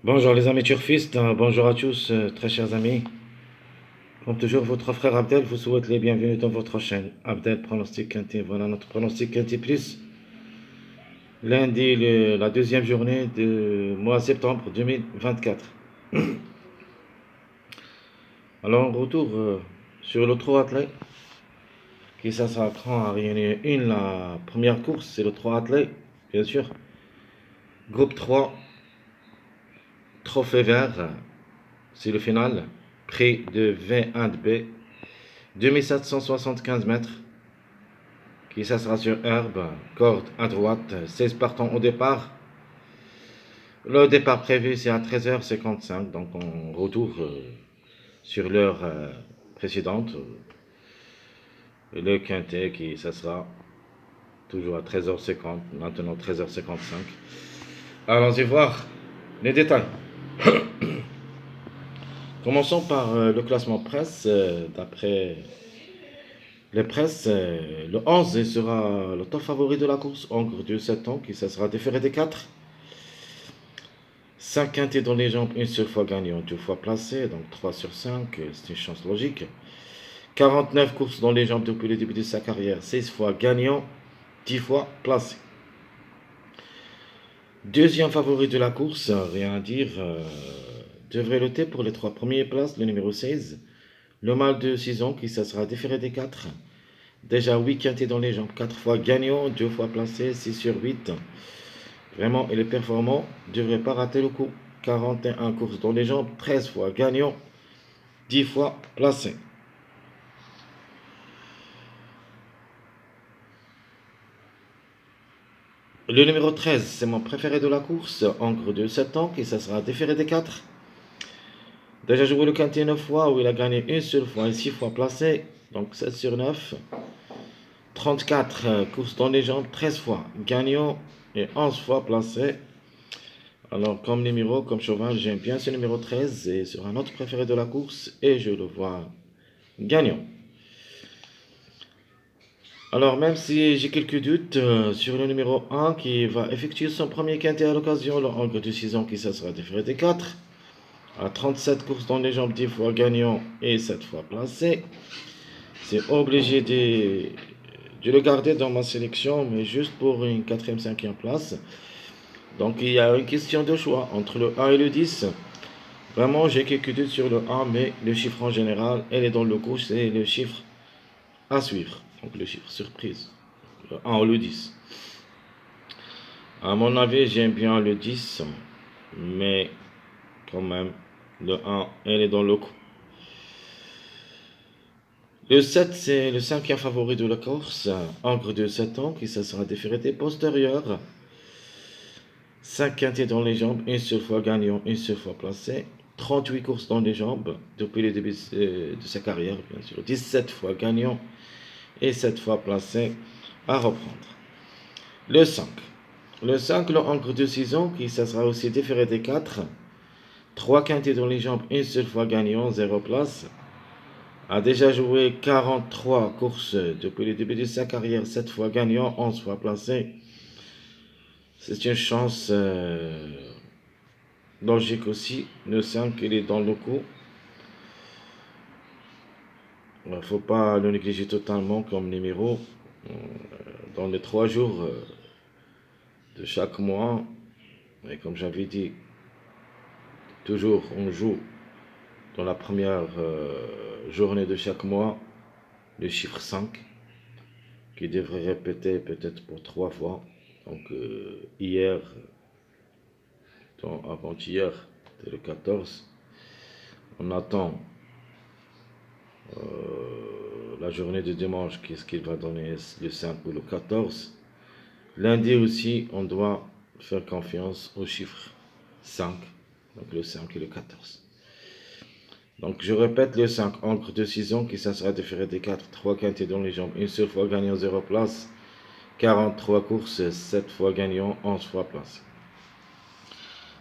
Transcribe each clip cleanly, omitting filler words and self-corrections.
Bonjour les amis turfistes, bonjour à tous, très chers amis. Comme toujours, votre frère Abdel vous souhaite les bienvenus dans votre chaîne. Abdel Pronostic Quintet, voilà notre pronostic Quintet Plus. Lundi, la deuxième journée du mois septembre 2024. Alors, retour sur le trot attelé, qui s'assacrant à réunir la première course, c'est le trot attelé, bien sûr. Groupe 3, trophée vert, c'est le final. Prix de V1 de B, 2775 mètres. Qui s'assera sur herbe, corde à droite, 16 partants au départ. Le départ prévu c'est à 13h55, donc on retourne sur l'heure précédente. Le quintet qui s'assera toujours à 13h50, maintenant 13h55. Allons-y voir les détails. Commençons par le classement presse. D'après les presses, le 11 sera le top favori de la course, Angre de 7 ans, qui ça sera déféré des 4. 5 quintés dans les jambes, une seule fois gagnant, deux fois placé, donc 3 sur 5, c'est une chance logique. 49 courses dans les jambes depuis le début de sa carrière, 16 fois gagnant, 10 fois placé. Deuxième favori de la course, rien à dire, devrait lutter pour les 3 premières places, le numéro 16. Le mâle de 6 ans qui ça sera déféré des 4. Déjà 8 quintés dans les jambes, 4 fois gagnant, 2 fois placé, 6 sur 8. Vraiment, il est performant, ne devrait pas rater le coup. 41 courses dans les jambes, 13 fois gagnant, 10 fois placé. Le numéro 13, c'est mon préféré de la course, Angre de 7 ans, qui ça sera déféré des 4. Déjà joué le quintet 9 fois, où il a gagné une seule fois et 6 fois placé, donc 7 sur 9. 34 courses dans les jambes, 13 fois gagnant et 11 fois placé. Alors, comme numéro, comme cheval, j'aime bien ce numéro 13 et sera notre préféré de la course et je le vois gagnant. Alors, même si j'ai quelques doutes sur le numéro 1 qui va effectuer son premier quintet à l'occasion, le Angre de 6 ans qui ça sera déféré des 4. À 37 courses dans les jambes, 10 fois gagnant et 7 fois placé. C'est obligé de le garder dans ma sélection, mais juste pour une 4e, 5e place. Donc il y a une question de choix entre le 1 et le 10. Vraiment, j'ai quelques doutes sur le 1, mais le chiffre en général, elle est dans le coup, c'est le chiffre à suivre. Donc le chiffre surprise, le 1 ou le 10. À mon avis, j'aime bien le 10, mais quand même, le 1, elle est dans le coup. Le 7, c'est le 5e favori de la course, Angre de 7 ans, qui ça sera déféré des postérieurs. 5 quintés dans les jambes, une seule fois gagnant, une seule fois placé. 38 courses dans les jambes depuis le début de sa carrière, bien sûr. 17 fois gagnant et 7 fois placé à reprendre. Le 5. Le 5, le Angre de 6 ans, qui ça sera aussi déféré des 4. 3 quintés dans les jambes, une seule fois gagnant, 0 place. A déjà joué 43 courses depuis le début de sa carrière, 7 fois gagnant, 11 fois placé. C'est une chance logique aussi. Le 5, il est dans le coup. Il ne faut pas le négliger totalement comme numéro. Dans les 3 jours de chaque mois, et comme j'avais dit, toujours on joue dans la première journée de chaque mois le chiffre 5 qui devrait répéter peut-être pour 3 fois. Donc hier, avant-hier, c'était le 14. On attend la journée de dimanche, qu'est-ce qu'il va donner le 5 ou le 14. Lundi aussi, on doit faire confiance au chiffre 5, donc le 5 et le 14. Donc je répète le 5, Encre de 6 ans, qui ça sera déféré des 4, 3 quintés dans les jambes, une seule fois gagnant 0 place, 43 courses, 7 fois gagnant, 11 fois place.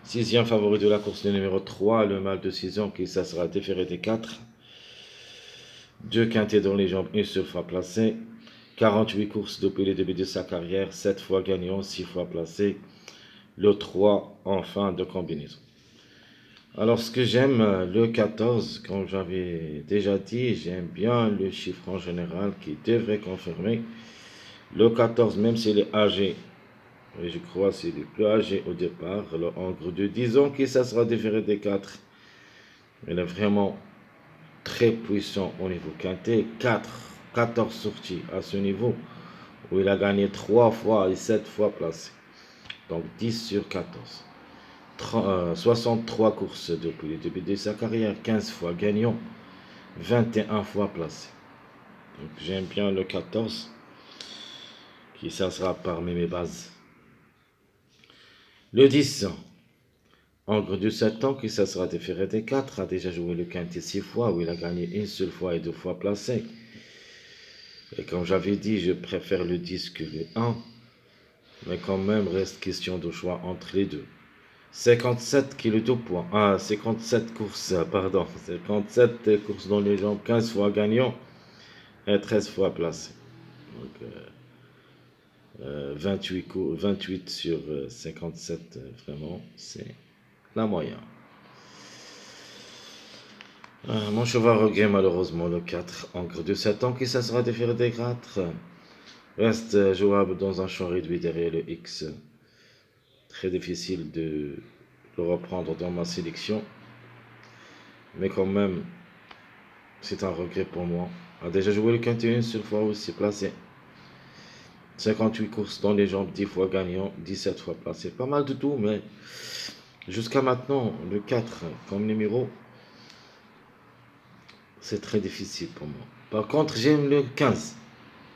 Sixième favori de la course, le numéro 3, le mâle de 6 ans, qui ça sera déféré des 4, 2 quintés dans les jambes, une seule fois placé, 48 courses depuis le début de sa carrière, 7 fois gagnant, 6 fois placé, le 3 en fin de combinaison. Alors, ce que j'aime, le 14, comme j'avais déjà dit, j'aime bien le chiffre en général qui devrait confirmer. Le 14, même s'il est âgé, et je crois qu'il est plus âgé au départ, le Hongre de 10 ans, qui ça sera différé des 4. Il est vraiment très puissant au niveau quintet. 14 sorties à ce niveau, où il a gagné 3 fois et 7 fois placé. Donc 10 sur 14. 63 courses depuis le début de sa carrière, 15 fois gagnant, 21 fois placé. Donc j'aime bien le 14, qui ça sera parmi mes bases. Le 10, Hongre de 7 ans, qui ça sera différé des 4, a déjà joué le quintet 6 fois, où il a gagné une seule fois et 2 fois placé. Et comme j'avais dit, je préfère le 10 que le 1, mais quand même reste question de choix entre les deux. 57 kilos de poids. 57 courses, pardon. 57 courses dans les jambes, 15 fois gagnant et 13 fois placé. Donc, 28 sur 57, vraiment, c'est la moyenne. Mon cheval regret malheureusement le 4, Hongre de 7 ans, qui ça sera différé des 4. Reste jouable dans un champ réduit derrière le X. Très difficile de le reprendre dans ma sélection. Mais quand même, c'est un regret pour moi. A déjà joué le quintet une seule fois aussi placé. 58 courses dans les jambes, 10 fois gagnant, 17 fois placé. Pas mal de tout, mais jusqu'à maintenant, le 4 comme numéro, c'est très difficile pour moi. Par contre, j'aime le 15.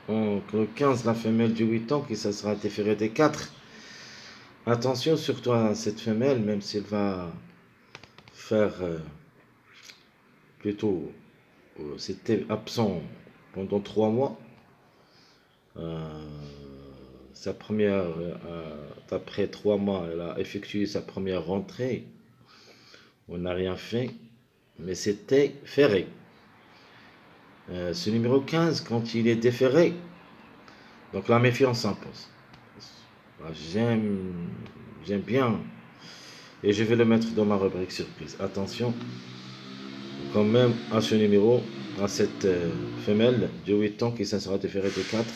Donc, le 15, la femelle du 8 ans, qui ça sera différé des 4. Attention surtout à cette femelle, même s'il va faire plutôt, c'était absent pendant 3 mois. Euh, Sa première, après 3 mois, elle a effectué sa première rentrée. On n'a rien fait, mais c'était ferré. Ce numéro 15, quand il est déféré, donc la méfiance s'impose. J'aime bien, et je vais le mettre dans ma rubrique surprise. Attention, quand même à ce numéro, à cette femelle de 8 ans qui sera déférée de 4.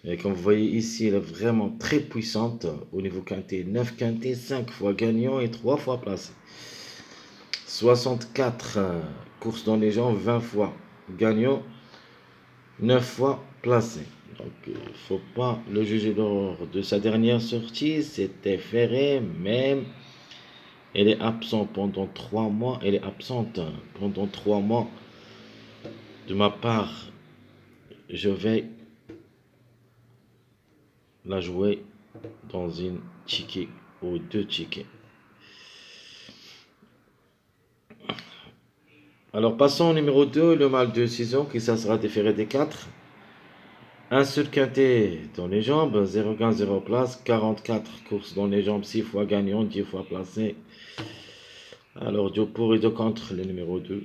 Et comme vous voyez ici, elle est vraiment très puissante au niveau quintet. 9 quintet, 5 fois gagnant et 3 fois placé. 64 courses dans les jambes, 20 fois gagnant, 9 fois placé. Donc il ne faut pas le juger lors de sa dernière sortie. C'était ferré, même elle est absente pendant 3 mois. Elle est absente pendant 3 mois. De ma part, je vais la jouer dans une ticket ou 2 tickets. Alors passons au numéro 2, le mâle de 6 ans, qui ça sera différé des 4. Un seul quintet dans les jambes, 0 gain, 0 place, 44 courses dans les jambes, 6 fois gagnant, 10 fois placé. Alors du pour et de contre le numéro 2.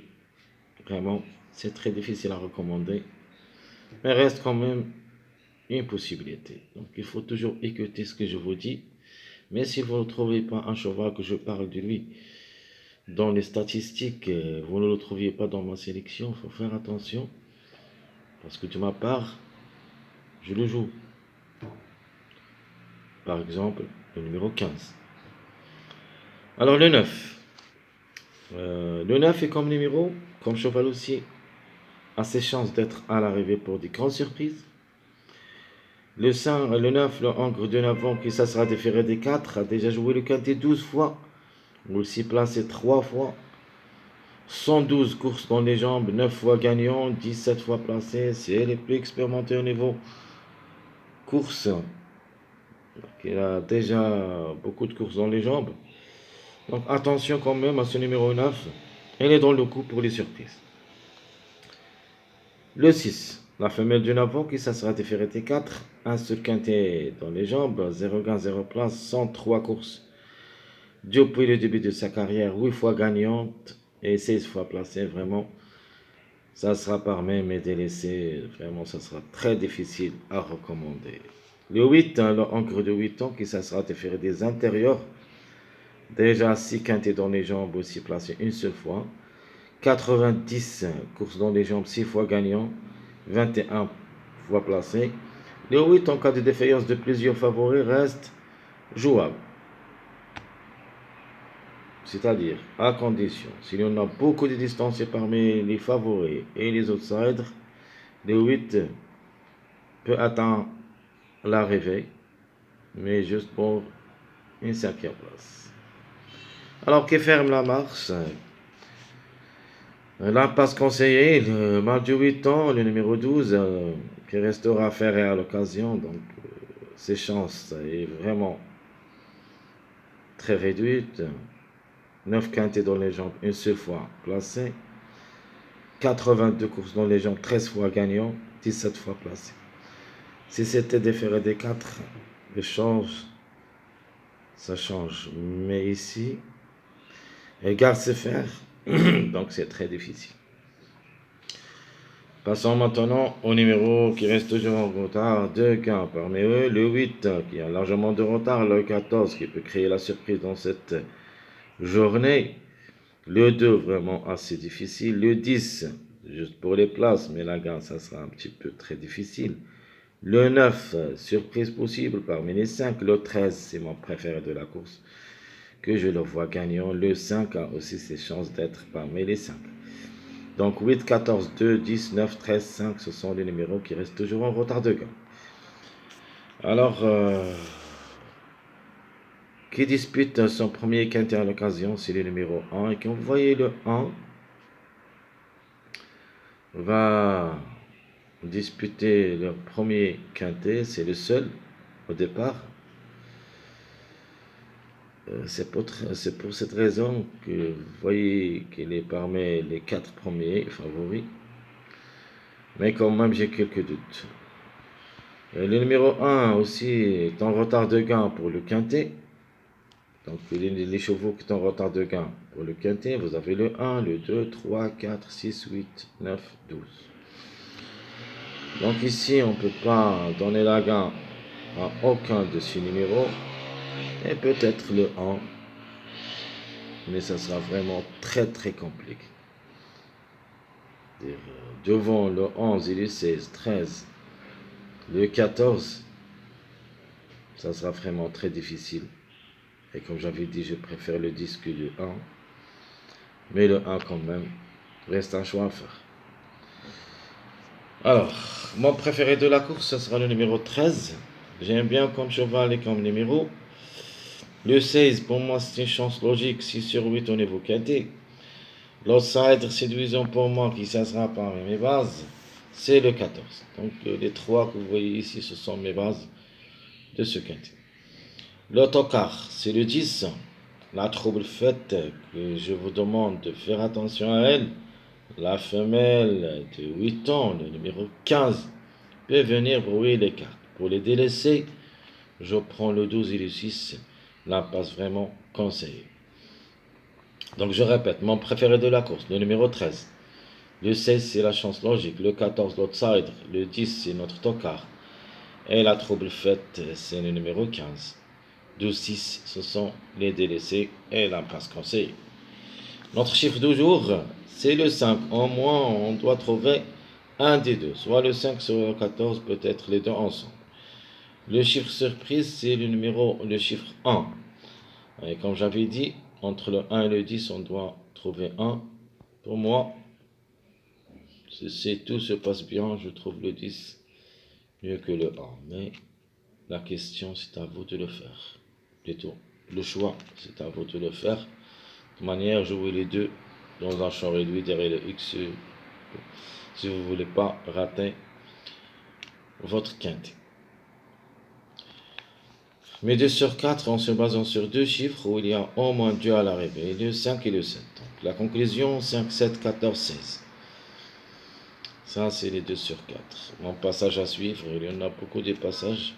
Vraiment, c'est très difficile à recommander. Mais reste quand même une possibilité. Donc il faut toujours écouter ce que je vous dis. Mais si vous ne trouvez pas un cheval que je parle de lui dans les statistiques, vous ne le trouviez pas dans ma sélection, il faut faire attention. Parce que de ma part, je le joue. Par exemple, le numéro 15. Alors le 9. Le 9 est comme numéro, comme cheval aussi, a ses chances d'être à l'arrivée pour des grandes surprises. Le 5, le 9, le Hongre de 9 ans, qui ça sera déféré des 4, a déjà joué le quintet 12 fois, aussi placé 3 fois. 112 courses dans les jambes, 9 fois gagnant, 17 fois placé. C'est les plus expérimentés au niveau course. Il a déjà beaucoup de courses dans les jambes. Donc attention quand même à ce numéro 9. Elle est dans le coup pour les surprises. Le 6, la femelle du Navon qui ça sera déféré T4. Un seul quintet dans les jambes, 0 gain, 0 place, 103 courses. Depuis le début de sa carrière, 8 fois gagnante et 16 fois placée. Vraiment, ça sera par même et délaissé. Vraiment, ça sera très difficile à recommander. Le 8, le Hongre de 8 ans qui ça sera déféré des intérieurs. Déjà 6 quintés dans les jambes aussi placés une seule fois. 90 courses dans les jambes 6 fois gagnant. 21 fois placé. Le 8 en cas de défaillance de plusieurs favoris reste jouable. C'est-à-dire, à condition, s'il y en a beaucoup de distanciés parmi les favoris et les outsiders, le 8 peut atteindre l'arrivée, mais juste pour une cinquième place. Alors, qui ferme la marche? L'impasse conseillée, le mal du 8 ans, le numéro 12, qui restera ferré à l'occasion, donc ses chances est vraiment très réduite. 9 quintés dans les jambes, une seule fois placé. 82 courses dans les jambes, 13 fois gagnant, 17 fois placé. Si c'était déféré des 4, ça change. Mais ici, elle garde ses fers, donc c'est très difficile. Passons maintenant au numéro qui reste toujours en retard, 2 gains. Parmi eux, le 8 qui a largement de retard, le 14 qui peut créer la surprise dans cette journée, le 2 vraiment assez difficile, le 10 juste pour les places, mais la gagne ça sera un petit peu très difficile. Le 9, surprise possible parmi les 5. Le 13, c'est mon préféré de la course, que je le vois gagnant. Le 5 a aussi ses chances d'être parmi les 5. Donc 8, 14, 2, 10, 9, 13, 5, ce sont les numéros qui restent toujours en retard de gain. Alors, qui dispute son premier quintet à l'occasion, c'est le numéro 1. Et quand vous voyez le 1, va disputer leur premier quintet, c'est le seul au départ. C'est pour cette raison que vous voyez qu'il est parmi les 4 premiers favoris. Mais quand même, j'ai quelques doutes. Le numéro 1 aussi est en retard de gain pour le quintet. Donc les chevaux qui sont en retard de gain pour le quintet, vous avez le 1, le 2, 3, 4, 6, 8, 9, 12. Donc ici, on ne peut pas donner la gain à aucun de ces numéros. Et peut-être le 1. Mais ça sera vraiment très très compliqué. Devant le 11 et le 16, 13, le 14, ça sera vraiment très difficile. Et comme j'avais dit, je préfère le 10 que le 1. Mais le 1 quand même reste un choix à faire. Alors, mon préféré de la course, ce sera le numéro 13. J'aime bien comme cheval et comme numéro. Le 16, pour moi, c'est une chance logique, 6 sur 8 au niveau quintet. L'outsider séduisant pour moi, qui ça sera parmi mes bases, c'est le 14. Donc les 3 que vous voyez ici, ce sont mes bases de ce quintet. L'autocar, c'est le 10. La trouble faite, que je vous demande de faire attention à elle. La femelle de 8 ans, le numéro 15, peut venir brouiller les cartes. Pour les délaisser, je prends le 12 et le 6. La passe vraiment conseillée. Donc je répète, mon préféré de la course, le numéro 13. Le 16, c'est la chance logique. Le 14, l'outsider. Le 10, c'est notre tocard. Et la trouble faite, c'est le numéro 15. 12, 6, ce sont les délaissés et l'impasse conseillée. Notre chiffre du jour, c'est le 5. Au moins, on doit trouver un des deux. Soit le 5, soit le 14, peut-être les deux ensemble. Le chiffre surprise, c'est le chiffre 1. Et comme j'avais dit, entre le 1 et le 10, on doit trouver 1. Pour moi, si tout se passe bien, je trouve le 10 mieux que le 1. Mais la question, c'est à vous de le faire. Plutôt, le choix, c'est à vous de le faire. De toute manière, jouez les deux dans un champ réduit derrière le X si vous ne voulez pas rater votre quinte. Mais 2 sur 4 en se basant sur deux chiffres où il y a au moins 2 à l'arrivée, le 5 et le 7. Donc la conclusion, 5, 7, 14, 16. Ça, c'est les 2 sur 4. Mon passage à suivre, il y en a beaucoup de passages.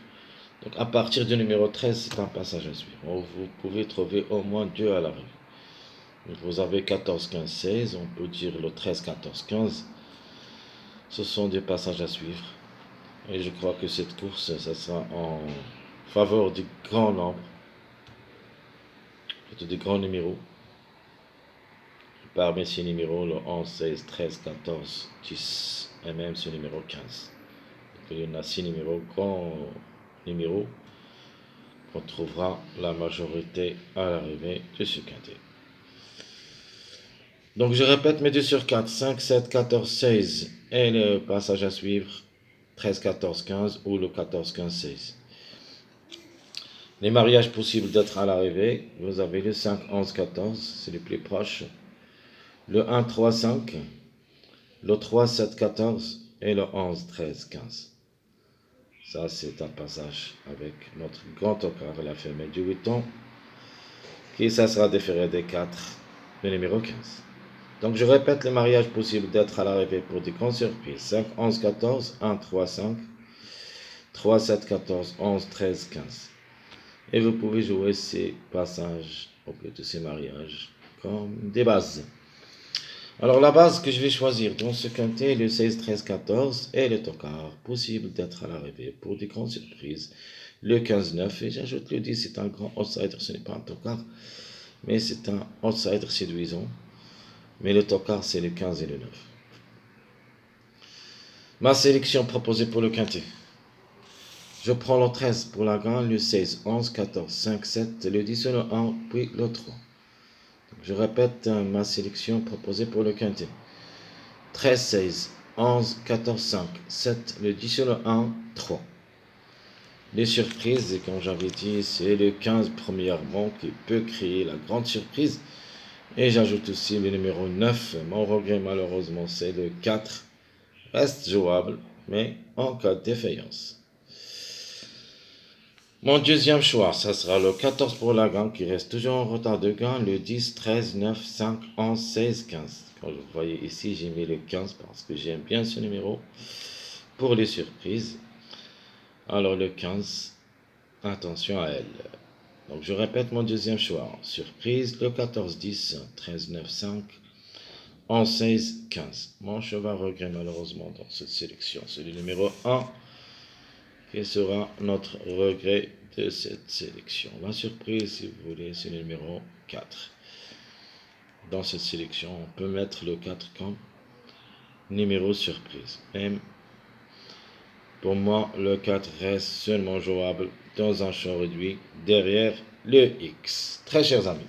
Donc à partir du numéro 13, c'est un passage à suivre. Vous pouvez trouver au moins 2 à l'arrivée. Donc vous avez 14, 15, 16. On peut dire le 13, 14, 15. Ce sont des passages à suivre. Et je crois que cette course, ça sera en faveur du grand nombre. plutôt des grands numéros. Parmi ces numéros, le 11, 16, 13, 14, 10 et même ce numéro 15. Donc, il y en a 6 numéros, grands numéros, qu'on trouvera la majorité à l'arrivée de ce quintet. Donc je répète mes 2 sur 4, 5, 7, 14, 16 et le passage à suivre 13, 14, 15 ou le 14, 15, 16. Les mariages possibles d'être à l'arrivée, vous avez le 5, 11, 14, c'est le plus proche, le 1, 3, 5, le 3, 7, 14 et le 11, 13, 15. Ça, c'est un passage avec notre grand tocard, la femelle du 8 ans, qui ça sera déféré des 4, le numéro 15. Donc je répète les mariages possibles d'être à l'arrivée pour des grandes surprises. 5, 11, 14, 1, 3, 5, 3, 7, 14, 11, 13, 15. Et vous pouvez jouer ces passages, ou plutôt ces mariages, comme des bases. Alors la base que je vais choisir dans ce quintet, le 16, 13, 14 et le tocard possible d'être à l'arrivée pour des grandes surprises. Le 15, 9 et j'ajoute le 10, c'est un grand outsider, ce n'est pas un tocard, mais c'est un outsider séduisant. Mais le tocard, c'est le 15 et le 9. Ma sélection proposée pour le quintet. Je prends le 13 pour la gagne, le 16, 11, 14, 5, 7, le 10, le 1, puis le 3. Donc, je répète ma sélection proposée pour le quintet. 13, 16, 11, 14, 5, 7, le 10, le 1, 3. Les surprises, et comme j'avais dit, c'est le 15 premièrement qui peut créer la grande surprise. Et j'ajoute aussi le numéro 9. Mon regret, malheureusement, c'est le 4. Reste jouable, mais en cas de défaillance. Mon deuxième choix, ça sera le 14 pour la gagne, qui reste toujours en retard de gain. Le 10, 13, 9, 5, 11, 16, 15. Comme vous voyez ici, j'ai mis le 15 parce que j'aime bien ce numéro pour les surprises. Alors le 15, attention à elle. Donc je répète mon deuxième choix. Surprise, le 14, 10, 13, 9, 5, 11, 16, 15. Mon cheval regret malheureusement dans cette sélection. C'est le numéro 1 qui sera notre regret de cette sélection. La surprise, si vous voulez, c'est le numéro 4. Dans cette sélection, on peut mettre le 4 comme numéro surprise. Même pour moi, le 4 reste seulement jouable dans un champ réduit derrière le X. Très chers amis,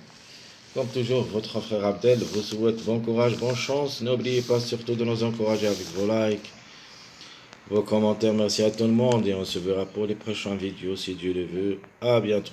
comme toujours, votre frère Abdel vous souhaite bon courage, bonne chance. N'oubliez pas surtout de nous encourager avec vos likes, vos commentaires. Merci à tout le monde et on se verra pour les prochaines vidéos si Dieu le veut. À bientôt.